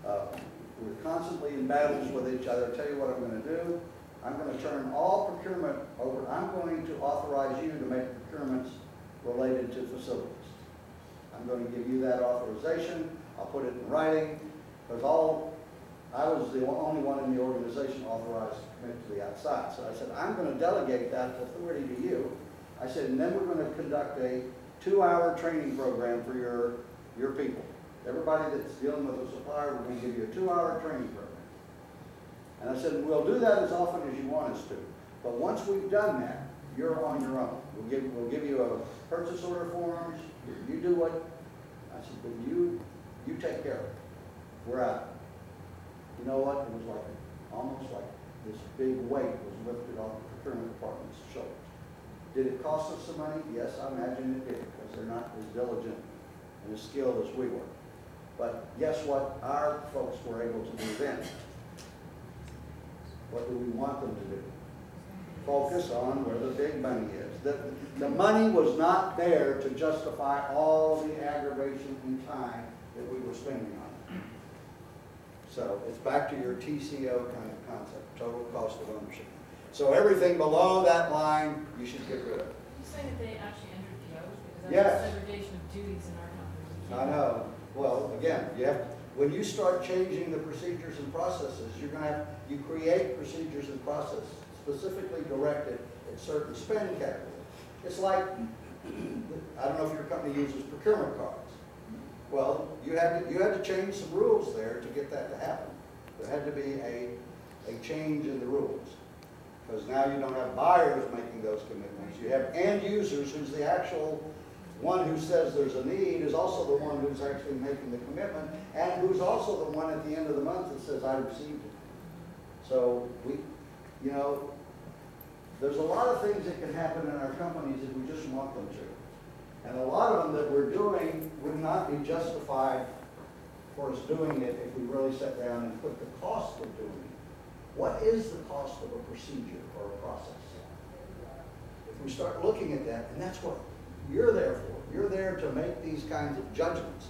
We're constantly in battles with each other. I'll tell you what I'm going to do. I'm going to turn all procurement over. I'm going to authorize you to make procurements related to facilities. I'm going to give you that authorization. I'll put it in writing, because I was the only one in the organization authorized to commit to the outside. So I said, I'm going to delegate that authority to you. I said, and then we're going to conduct a 2-hour training program for your people. Everybody that's dealing with a supplier, we're going to give you a 2-hour training program. And I said, we'll do that as often as you want us to. But once we've done that, you're on your own. We'll give you a purchase order forms. You do what? I said, but you take care of it. We're out. You know what? It was almost like this big weight was lifted off the procurement department's shoulders. Did it cost us some money? Yes, I imagine it did, because they're not as diligent and as skilled as we were. But guess what our folks were able to do then? What do we want them to do? Focus on where the big money is. The money was not there to justify all the aggravation and time that we were spending on it. So it's back to your TCO kind of concept, total cost of ownership. So everything below that line, you should get rid of. You're saying that they actually entered POs? Because Yes. that's segregation of duties in our company. I know. Well, again, when you start changing the procedures and processes, you create procedures and processes specifically directed at certain spend categories. It's like, I don't know if your company uses procurement cards. Well, you had to change some rules there to get that to happen. There had to be a change in the rules. Because now you don't have buyers making those commitments. You have end users, who's the actual one who says there's a need, is also the one who's actually making the commitment, and who's also the one at the end of the month that says, I received it. So there's a lot of things that can happen in our companies if we just want them to. And a lot of them that we're doing would not be justified for us doing it if we really sat down and put the cost of doing it. What is the cost of a procedure or a process? If we start looking at that, and that's what you're there for. You're there to make these kinds of judgments.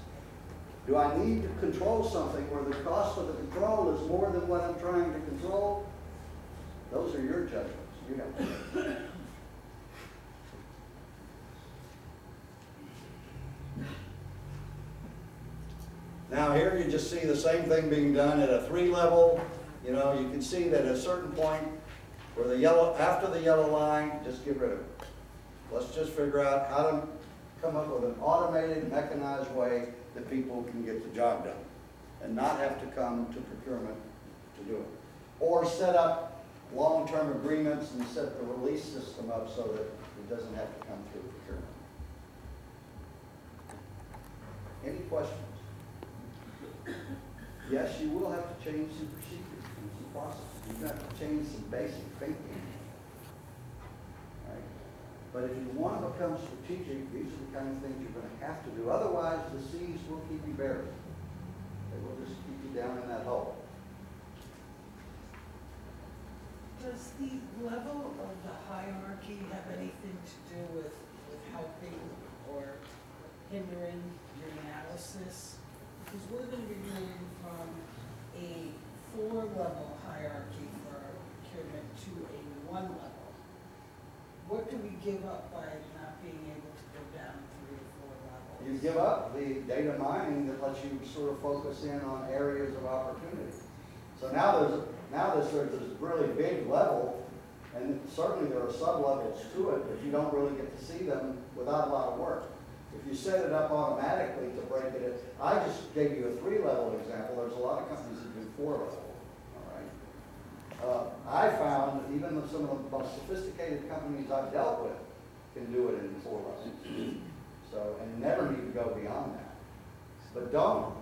Do I need to control something where the cost of the control is more than what I'm trying to control? Those are your judgments. You have to. Now here you just see the same thing being done at a 3-level. You can see that at a certain point where after the yellow line, just get rid of it. Let's just figure out how to come up with an automated, mechanized way that people can get the job done. and not have to come to procurement to do it. Or set up long-term agreements and set the release system up so that it doesn't have to come through procurement. Any questions? Yes, you will have to change some procedures and some processes. You're going to have to change some basic thinking. Right? But if you want to become strategic, these are the kind of things you're going to have to do. Otherwise, the seas will keep you buried. They will just keep you down in that hole. Does the level of the hierarchy have anything to do with helping or hindering your analysis? Because we're going to be moving from a 4-level hierarchy for procurement to a 1 level. What do we give up by not being able to go down 3 or 4 levels? You give up the data mining that lets you sort of focus in on areas of opportunity. So now there's this really big level, and certainly there are sub-levels to it, but you don't really get to see them without a lot of work. If you set it up automatically to break it, I just gave you a 3-level example. There's a lot of companies that do 4-level. All right. I found that even some of the most sophisticated companies I've dealt with can do it in 4 levels. So, and never need to go beyond that. But don't.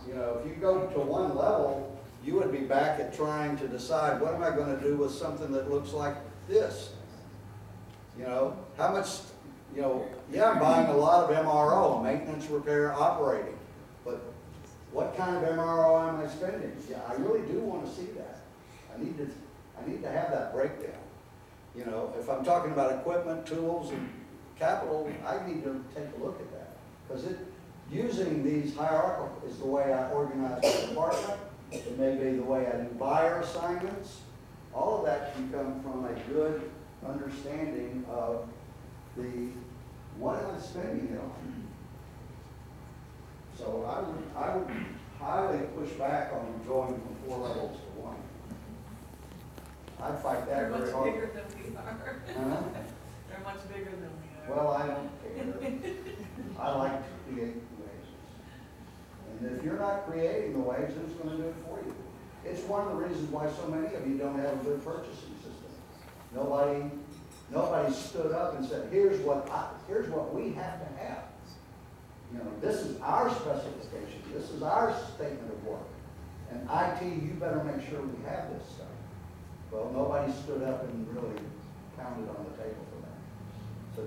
You know, if you go to 1 level, you would be back at trying to decide, what am I going to do with something that looks like this? You know, how much, you know, yeah, I'm buying a lot of MRO, maintenance, repair, operating, but what kind of MRO am I spending? Yeah, I really do want to see that. I need to have that breakdown. You know, if I'm talking about equipment, tools, and capital, I need to take a look at that. Because using these hierarchical is the way I organize my department. It may be the way I do buyer assignments. All of that can come from a good understanding of what am I spending it on. So I would highly push back on going from 4 levels to 1. I'd fight that very hard. They're much bigger than we are. Huh? They're much bigger than we are. Well, I don't care. I like to create the waves. And if you're not creating the waves, who's going to do it for you? It's one of the reasons why so many of you don't have a good purchasing system. Nobody stood up and said, here's what we have to have. You know, this is our specification. This is our statement of work. And IT, you better make sure we have this stuff. Well, nobody stood up and really pounded on the table for that. So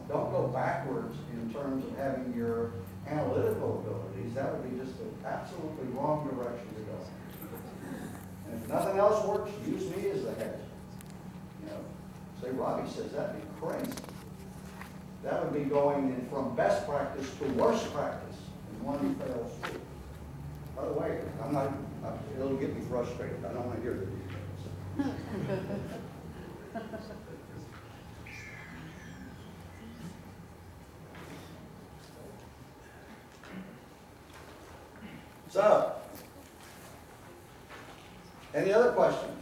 don't go backwards in terms of having your analytical abilities. That would be just the absolutely wrong direction to go. And if nothing else works, use me as the head. You know, say Robbie says that'd be crazy. That would be going in from best practice to worst practice in one fell swoop. By the way, it'll get me frustrated. I don't want to hear the details. So, any other questions?